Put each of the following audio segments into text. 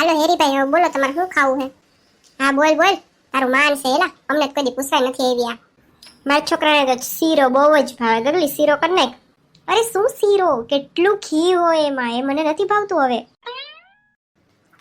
હાલો હેરીભાઈ, હવે બોલો તમારે શું ખાવું છે? હા બોલ બોલ, તારું માન છે એલા, અમને તો કદી પૂછવા નથી આવ્યા. મારા છોકરાને તો શીરો બહુ જ ભાવે, ગગલી શીરો કર નાખ. અરે શું શીરો, કેટલું ઘી હોય એમાં, એ મને નથી ભાવતું હવે.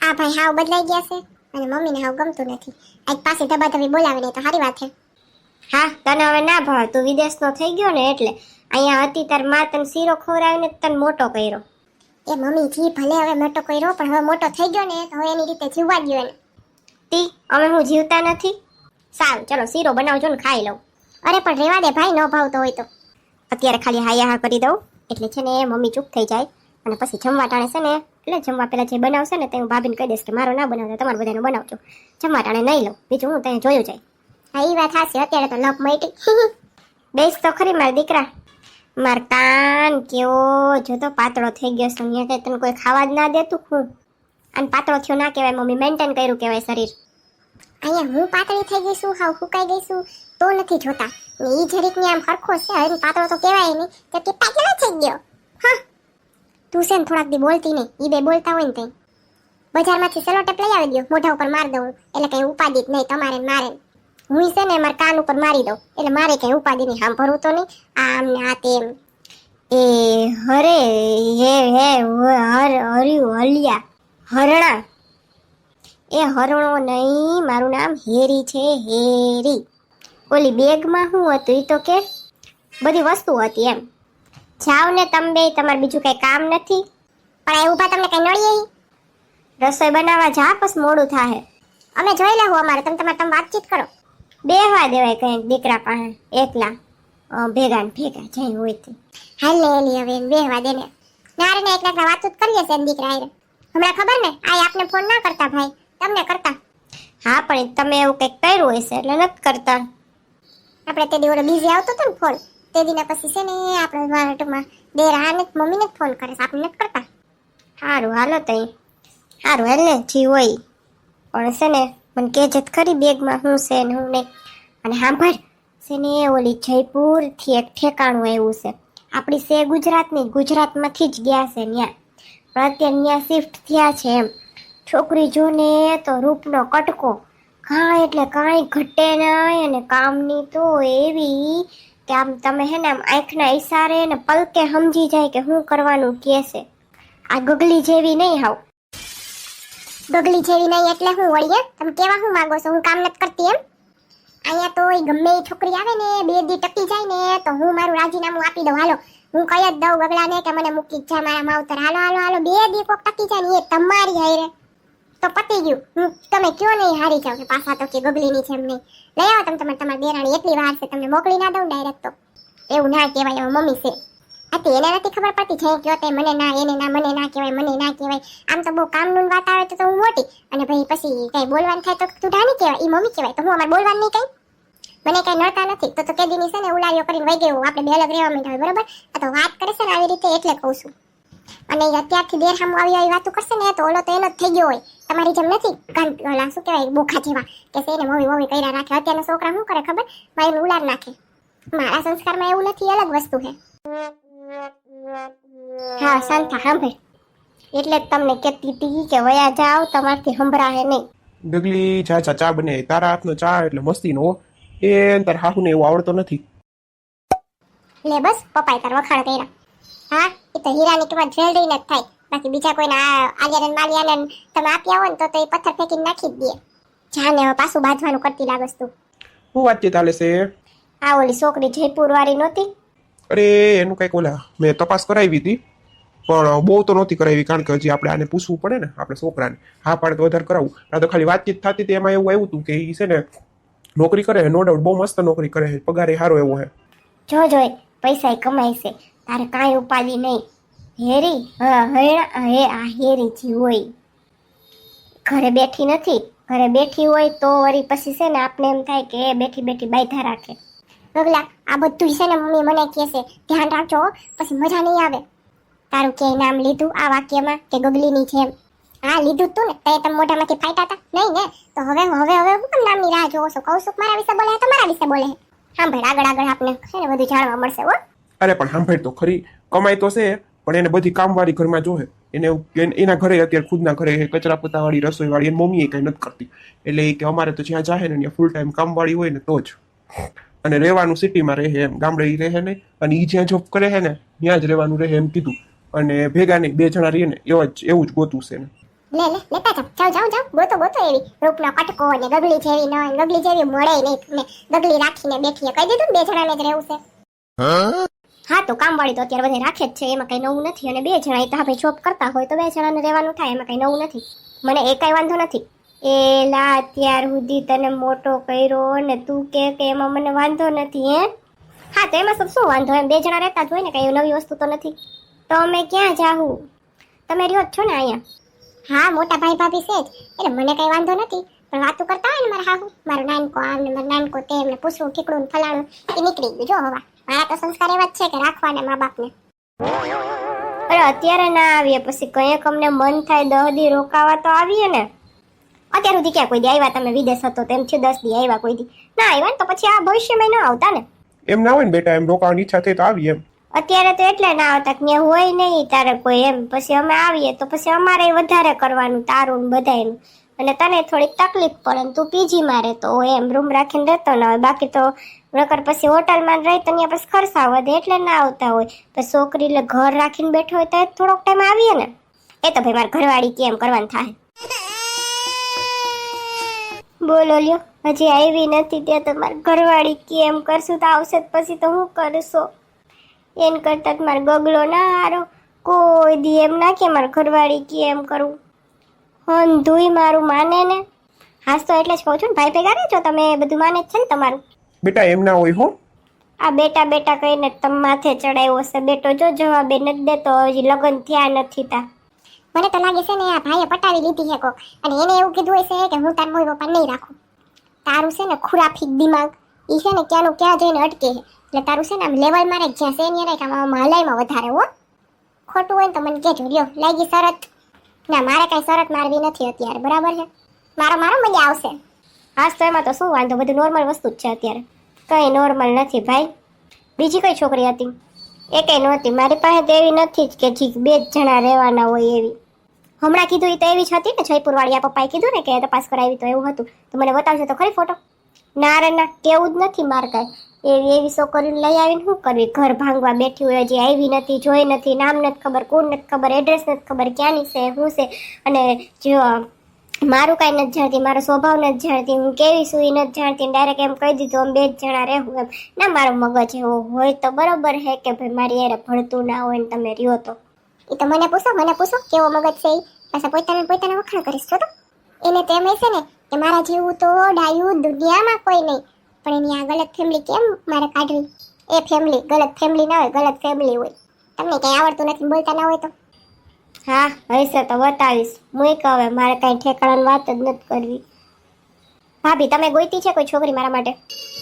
આ ભાઈ હાવ બદલાઈ ગયા છે અને મમ્મીને હાવ ગમતું નથી. આજ પાસે ધબાધબી બોલાવીને તો સારી વાત છે. હા તને હવે ના ભાવે, તું વિદેશનો થઈ ગયો ને એટલે. અહીંયા હતી તાર માં તને શીરો ખવડાવીને તને મોટો કર્યો. એ મમ્મી જી ભલે હવે મોટો કર્યો, પણ હવે મોટો થઈ ગયો ને તો હવે એની રીતે જીવવા ગયો એને. તી અમે હું જીવતા નથી. સારું ચલો શીરો બનાવજો ને ખાઈ લઉં. અરે પણ રેવા દે ભાઈ, ન ભાવતો હોય તો. અત્યારે ખાલી હાયા હા કરી દઉં એટલે છે ને મમ્મી ચૂપ થઈ જાય, અને પછી જમવા ટાણે છે ને, એટલે જમવા પહેલા જે બનાવશે ને તે હું ભાભીને કહી દઈશ કે મારો ના બનાવતા તમારે બધાનો બનાવજો. જમવા ટાણે નહીં લઉં, બીજું હું ત્યાં જોયું જાય. હા એ વાત હાશે, અત્યારે તો લપ મટી. બેસ તો ખરી મારા દીકરા. માર કાન કેવો જોતો પાતળો થઈ ગયો છે, અહીંયા કઈ તને કોઈ ખાવા જ ના દેતું. હું અને પાતળો થયો ના કહેવાય મમ્મી, મેન્ટેન કર્યું કહેવાય શરીર. અહીંયા હું પાતળી થઈ ગઈ છું, હાવ ફૂકાઈ ગઈ છું તો નથી જોતા. ને ઈ જરીકની આમ હરખો છે, હવે પાતળો તો કહેવાય નહીં, કે પાતળો થઈ ગયો. હા તું છે ને થોડાક દી બોલતી નહીં, ઈ બે બોલતા હોય ને તઈ બજારમાંથી સેલો ટેપ લઈ આવી દો, મોઢા ઉપર માર દઉં એટલે કઈ ઉપાધિ જ નહીં તમારે મારે. હું છે ને મારા કાન ઉપર મારી દઉં એટલે મારે કઈ ઉપાધિ નહીં, સાંભળવું તો નહીં આમ ને આ તેમ. એ હરે હે હે હર્યું હલિયા હરણા. એ હરણો નહીં, મારું નામ હેરી છે, હેરી. ઓલી બેગમાં શું હતું એ તો કે બધી વસ્તુ હતી એમ. જાવ ને તમે બે, તમારે બીજું કઈ કામ નથી. પણ એ ઊભા તમને કઈ નડીએ? રસોઈ બનાવવા જા, પછી મોડું થાય. અમે જોઈ લેવું અમારે, તમે વાતચીત કરો. બેહવા દેવાય કઈ દીકરા પાસે એકલા, ભેગા ને ભેગા જઈ હોય તે. હાલ ને એલી હવે બેહવા દે ને. નારે ને એકલા વાતો જ કરીએ છે દીકરા આરે. હમણાં ખબર ને આ આપને ફોન ના કરતા ભાઈ, તમને કરતા. હા પણ તમે એવું કંઈક કર્યું હશે એટલે નથી કરતા. આપણે તે દી ઓલો બીઝી આવતો હતો ને ફોન, તે દીના પછી છે ને આપણે વારટમાં દેરા ને મમ્મીને જ ફોન કરે છે, આપણે નથી કરતા. સારું હાલો તઈ, સારું હાલ ને જી હોય. પણ છે ને મને કહેજે ખરી બેગમાં શું છે ને હું નહીં. અને સાંભળ છે ને ઓલી જયપુરથી એક ઠેકાણું આવ્યું છે, આપણી છે ગુજરાતની, ગુજરાતમાંથી જ ગયા છે ત્યાં, પણ અત્યારે ત્યાં શિફ્ટ થયા છે એમ. છોકરી જોને તો રૂપનો કટકો, કાંઈ એટલે કાંઈ ઘટે નહીં, અને કામની તો એવી કે આમ તમે હે ને આમ આંખના ઈશારે ને પલકે સમજી જાય કે શું કરવાનું કહે છે. આ ગગલી જેવી નહીં હાવ. ગગલી જેવી નહીં એટલે હું વળી? તમે કેવા શું માંગો છો? હું કામ નથી કરતી એમ? અહીંયા તો ગમે એ છોકરી આવે ને 2 દી ટકી જાય ને તો હું મારું રાજીનામું આપી દઉં. હાલો હું કઈ જ દઉં ગગલાને કે મને મૂકી જ જા મારા માવતર. હાલો હાલો હાલો 2 દી કોક ટકી જાય ને એ તમારી હારે તો પતી ગયું. હું તમે કયો નહીં હારી જાવ કે પાછા તો કે ગગલીની છે એમ નહીં. લઈ આવો તમે તમારી બેરાણી, એટલી વાર છે, તમને મોકલી ના દઉં ડાયરેક્ટ. તો એવું ના કહેવાય, હવે મમ્મી છે હતી એને નથી ખબર પડતી છે કયો તે મને ના, એને ના, મને ના કહેવાય, મને ના કહેવાય. આમ તો બહુ કામનું વાત આવે તો હું મોટી, અને ભાઈ પછી કઈ બોલવાનું થાય તો તું ઢાની કહેવાય, ઈ મમ્મી કહેવાય. તો હું અમારે બોલવાનું નહીં કઈ? મને કઈ નડતા નથી તો કેદીની છે ને ઉલારીઓ કરીને વહી ગયું, આપણે બે અલગ રહેવા માંડ્યા હોય બરોબર. આ તો વાત કરે છે ને આવી રીતે એટલે કહું છું. અને અત્યારથી દેર સામું આવી આવી વાતો કરશે ને તો ઓલો તો એનો જ થઈ ગયો હોય, તમારી જેમ નથી ઓલા શું કહેવાય બોખા જેવા કે છે ને મમ્મી મમ્મી કર્યા રાખે. અત્યારના છોકરા શું કરે ખબર, ભાઈ ઉલાર નાખે. મારા સંસ્કારમાં એવું નથી, અલગ વસ્તુ છે. હા શાંતા સાંભળ, એટલે જ તમને કહેતી હતી કે વયા જાવ, તમારથી સંભળાય નહીં. ગગલી ચા બને, તારા હાથનો ચા એટલે મસ્તીનો, એ તાર હાહુને એવું આવડતો નથી. લે બસ પપ્પાએ તાર વખાણ કર્યા. હા એ તો હીરાની કિંમત જ્વેલરીને જ થાય, બાકી બીજા કોઈને આલિયાને માલિયાને તમે આપ્યા હોય ને તો એ પથ્થર ફેંકીને નાખી જ દે. જાને હવે પાછું બાંધવાનું કરતી લાગસ તું. શું વાતચીત ચાલે છે? આ ઓલી છોકરી જયપુર વાળી નહોતી? અરે એનું કઈક ઓલા મેં તપાસ કરાવી હતી, પણ બહુ તો નહોતી કરાવી, કારણ કે હજી આપણે આને પૂછવું પડે ને આપણે છોકરાને. હા પાડે તો વધારે કરાવું. આ તો ખાલી વાતચીત થતી હતી, એમાં એવું આવ્યું હતું કે એ છે ને નોકરી કરે, નો ડાઉટ બહુ મસ્ત નોકરી કરે, પગાર સારો એવો છે. જો જોઈ પૈસા કમાય છે, તારે કાંઈ ઉપાધિ નહીં. હેરી હે આ હેરી જી હોય ઘરે બેઠી નથી, ઘરે બેઠી હોય તો વળી પછી છે ને આપણે એમ થાય કે બેઠી બેઠી બાયધા રાખે. ગગલા આ બધું છે ને મમ્મી મને કહે છે ધ્યાન રાખજો પછી મજા નહીં આવે. તારું કે નામ લીધું આ વાક્યમાં કે ગગલીની જેમ? હા લીધું તું ને, તે તમે મોઢામાંથી ફાટ્યા હતા નહીં ને, તો હવે હવે હવે હું કેમ નામની રાહ જોવો છો? કહું છું મારા વિશે બોલે તો મારા વિશે બોલે. સાંભળ આગળ આગળ આપણે છે ને બધું જાણવા મળશે. હો અરે પણ સાંભળ તો ખરી, કમાઈ તો છે પણ એને બધી કામવાળી ઘરમાં જોહે, એના ઘરે અત્યારે ખુદના ઘરે કચરા પોતાવાળી રસોઈવાળી એની મમ્મી એ કઈ નથી કરતી. એટલે એ કે અમારે તો જ્યાં જાહે ને ત્યાં ફૂલ ટાઈમ કામવાળી હોય ને તો જ. અને રહેવાનું સિટીમાં રહે એમ, ગામડે ઈ રહે નહીં. અને ઈ જ્યાં જોબ કરે છે ને ત્યાં જ રહેવાનું રહે એમ કીધું. અને ભેગા નહીં, 2 જણા રહીએ ને એવું જ ગોતું છે ને. લે લે લેતા જાવ ગોતો એવી રૂપનો કટકો ને ગગલી જેવી ન ગગલી જેવી મળે નહીં ને ગગલી રાખીને બેઠીએ કહી દીધું 2 જણાને જ રહેવું છે. હા તો કામવાળી તો અત્યારે બધે રાખે જ છે, એમાં કઈ નવું નથી. અને 2 જણા તો ભાઈ જોબ કરતા હોય તો 2 જણાને રહેવાનું થાય, એમાં કઈ નવું નથી. મને એકાય વાંધો નથી. એલા અત્યાર સુધી તને મોટો કર્યો ને તું કે એમાં મને વાંધો નથી હે? હા તો એમાં શું વાંધો, એમ 2 જણા રહેતા જ હોય ને, કઈ નવી વસ્તુ તો નથી. તો અમે ક્યાં જાહું? તમે રહ્યો જ છો ને અહીંયા? હા મોટા ભાઈ ભાભી છે જ, એટલે મને કઈ વાંધો નથી. પણ વાતું કરતા હોય ને મારા હાહુ, મારો નાનકો આમ ને મારો નાનકો તેમ ને પૂછવું ઠીકડું ફલાણું એ નીકળી ગયું. જો હવા મારા તો સંસ્કાર એવા જ છે કે રાખવાને મા બાપને. અરે અત્યારે ના આવીએ, પછી કંઈક અમને મન થાય 10 દી રોકાવા તો આવીએ ને. અત્યાર સુધી ક્યાં કોઈ દી આવ્યા? તમે વિદેશ હતો તેમ છે 10 દી આવ્યા, કોઈ દી ના આવ્યા ને તો પછી આ ભવિષ્યમાં ન આવતા ને. એમ ના હોય ને બેટા, એમ રોકાવાની ઈચ્છા થઈ તો આવી એમ. અત્યારે તો એટલે ના આવતા કે હોય નહીં તારે કોઈ એમ, પછી અમે આવીએ તો પછી અમારે વધારે કરવાનું તારું બધાયનું. અને તને થોડીક તકલીફ પડે ને તું પીજીમાં રહેતો હોય એમ, રૂમ રાખીને રહેતો ના હોય. બાકી તો નકર પછી હોટલમાં રહી તો ત્યાં પછી ખર્ચા વધે એટલે ના આવતા હોય. પછી છોકરી એટલે ઘર રાખીને બેઠો હોય તો થોડોક ટાઈમ આવીએ ને. એ તો ભાઈ મારે ઘરવાળી કેમ કરવાનું થાય. બોલો લ્યો, હજી આવી નથી ત્યાં તો મારે ઘરવાળી કેમ કરશું? તો આવશે પછી તો હું કરશો? એન કરતા જ મારે ગગલો ના હારો. કોઈ દી એમ ના કે મારે ઘરવાળી કેમ કરવું. હંધુય મારું માને ને. હાસ તો એટલે જ કહું છું ને, ભાઈ ભેગા રહેજો તમે, બધું માને જ છે ને તમારું. બેટા એમ ના હોય હો. આ બેટા બેટા કહીને તમે માથે ચડાવ્યો છે. બેટો જો જવાબ નથી દેતો, હજી લગ્ન થયા નથી તા. મને તો લાગે છે ને આ ભાઈએ પટાવી લીધી છે કોક, અને એને એવું કીધું હશે કે હું તાર મોય પપ્પા નહીં રાખું. તારું છે ને ખુરાફી દિમાગ ઈ છે ને ક્યાંનું ક્યાં જઈને અટકે છે. એટલે તારું છે ને આમ લેવલ મારે જ્યાં છે ને રાખ, આમ હલાઈમાં વધારે હો. ખોટું હોય ને તો મને કહેજો. લ્યો લાગી શરત? ના મારે કઈ શરત મારવી નથી અત્યારે, બરાબર છે? મારો મજા આવશે. હાસ તો એમાં તો શું વાંધો, બધું નોર્મલ વસ્તુ જ છે અત્યારે. કઈ નોર્મલ નથી ભાઈ. બીજી કઈ છોકરી હતી? એ કઈ નહોતી મારી પાસે તો એવી નથી જ કે જી 2 જણા રહેવાના હોય એવી. હમણાં કીધું એ તો એવી જ હતી ને, જયપુર વાળી આ પપ્પાએ કીધું ને કે તપાસ કરાવી તો એવું હતું. તો મને બતાવજો તો ખરી ફોટો. ના રે ના, કેવું જ નથી મારે કાંઈ. એવી છોકરીને લઈ આવીને શું કરવી? ઘર ભાંગવા બેઠી હોય, હજી આવી નથી, જોઈ નથી, નામ નથી ખબર, કોણ નથી ખબર, એડ્રેસ નથી ખબર, ક્યાંની છે શું છે. અને જો મારું કાંઈ નથી જાણતી, મારો સ્વભાવ નથી જાણતી, હું કેવી છું એ નથી જાણતી. ડાયરેક્ટ એમ કહી દીધું અમે 2 જણા રહેવું એમ. ના મારો મગજ એવો હોય તો બરોબર હે કે ભાઈ મારી યારે ભળતું ના હોય ને તમે રહ્યો તો. એ તો મને પૂછો કેવો મગજ છે એ. પાછા પોતાને વખાણ કરીશ છો તો. એને તો એમ હશે ને કે મારા જેવું તો ડાયું દુનિયામાં કોઈ નહીં. પણ એની આ ગલત ફેમિલી કેમ મારે કાઢવી? એ ફેમિલી ગલત ફેમિલી ના હોય, ગલત ફેમિલી હોય. તમને કંઈ આવડતું નથી, બોલતા ના હોય તો. હા હશે તો બતાવીશ. મૂક હવે, મારે કાંઈ ઠેકાણાની વાત જ નથી કરવી. ભાભી તમે ગોઈતી છે કોઈ છોકરી મારા માટે?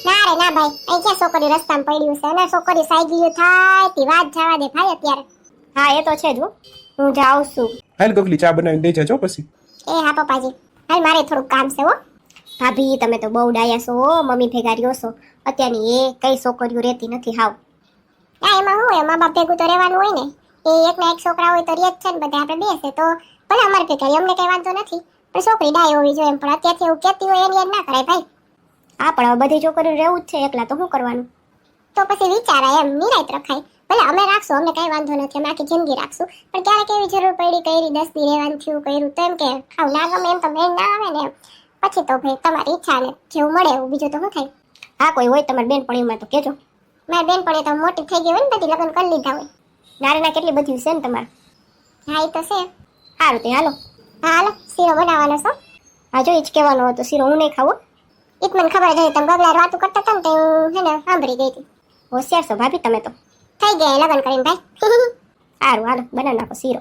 ના રે ના ભાઈ, અહીં ક્યાં છોકરી રસ્તામાં પડ્યું છે. અને છોકરી સાઈગીયું થાય તી વાત જવા દે ભાઈ અત્યારે. હા એ તો છે જ, હું જાઉં છું. હાલ ગગલી ચા બનાવીને દઈ જજો પછી. એ હા પપ્પાજી, હાલ મારે થોડુંક કામ છે હો. ભાભી તમે તો બહુ ડાયા છો, મમ્મી ભેગા રહ્યો છો. અત્યારની એ કઈ છોકરીઓ રહેતી નથી હાવ. હા એમાં શું હોય, મા બાપ ભેગું તો રહેવાનું હોય ને. એ એકના એક છોકરા હોય તો રહે જ છે ને, બધા આપણે બેસે તો ભલે અમારે ભેગા અમને કઈ વાંધો નથી. પણ છોકરી ડાય હોવી જોઈએ એમ. પણ અત્યારથી એવું કહેતી હોય એની યાદ ના કરાય ભાઈ. હા પણ હવે બધી છોકરીઓ રહેવું જ છે એકલા, તો શું કરવાનું? તો પછી વિચારાય એમ, નિરાયત રખાય. ભલે અમે રાખશું, અમને કઈ વાંધો નથી, અમે આખી જિંદગી રાખશું. પણ ક્યારેક એવી જરૂર પડી, કરી 10 દી રહેવાનું થયું, કર્યું તો એમ કે ખાવ ના ગમે એમ તો મેળ ના આવે ને એમ. પછી તો ભાઈ તમારી ઈચ્છા ને જેવું મળે એવું, બીજું તો શું થાય. હા કોઈ હોય તમારી બેનપણીમાં તો કહેજો. મારી બેનપણી તો મોટી થઈ ગઈ હોય ને, બધી લગ્ન કરી લીધા હોય. નારેના કેટલી બધી છે ને તમારે? હા એ તો છે. સારું તે હાલો. હા હાલો, શીરો બનાવવાનો છો? હા જો એ જ કહેવાનો હતો, શીરો હું નહીં ખાવું. એ જ મને ખબર જ હતી, તમે બગલા વાતું કરતા હતા ને તો હું છે ને સાંભળી ગઈ હતી. હોશિયાર છો ભાભી તમે તો. થઈ ગયા લગ્ન કરીને ભાઈ. સારું હાલો બનાવી નાખો શીરો.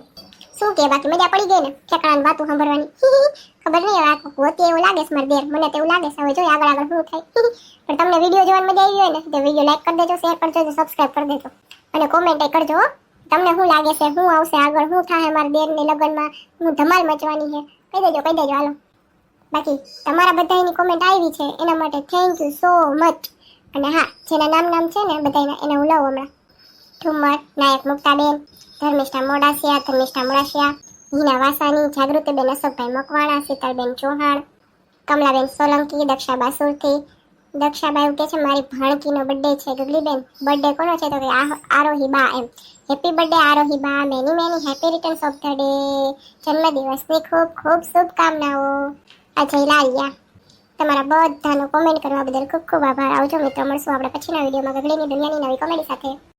શું કે બાકી મજા પડી ગઈ ને ઠેકાણાની વાતું સાંભળવાની? ખબર નહીં હવે આખું હોતી એવું લાગે છે મારે દેર, મને તો એવું લાગે છે. હવે જોઈએ આગળ શું થાય. પણ તમને વિડીયો જોવાની મજા આવી હોય ને તો વિડીયો લાઈક કરી દેજો, શેર કરજો, સબસ્ક્રાઈબ કરી દેજો અને કોમેન્ટ કરજો હો. તમને શું લાગે છે, શું આવશે આગળ, શું થાય મારા દેરની લગ્નમાં, હું ધમાલ મચવાની છે, કહી દેજો હાલો. બાકી તમારા બધાની કોમેન્ટ આવી છે એના માટે થેન્ક યુ સો મચ. અને હા જેના નામ છે ને બધાના એને હું લઉં હમણાં. ઠુમર, નાયક મુક્તાબેન, ધર્મિષ્ઠા મોડાસિયા, હિના વાસાની, જાગૃતિબેન અશોકભાઈ મકવાણા, શીતલબેન ચૌહાણ, કમલાબેન સોલંકી, દક્ષાબા સુરતી. દક્ષાબા એવું કે છે મારી ભાણકીનો બર્થડે છે ગગલીબેન. બર્થડે કોનો છે તો કે આરોહી બા એમ. હેપી બર્થડે આરોહી બા, many happy returns of the day. જન્મદિવસની ખૂબ ખૂબ શુભકામનાઓ. અજય લાલિયા. તમારા બધાનો કોમેન્ટ કરવા બદલ ખૂબ ખૂબ આભાર. આવજો મિત્રો, મળશું આપણે પછીના વિડીયોમાં ગગડીની દુનિયાની નવી કોમેડી સાથે.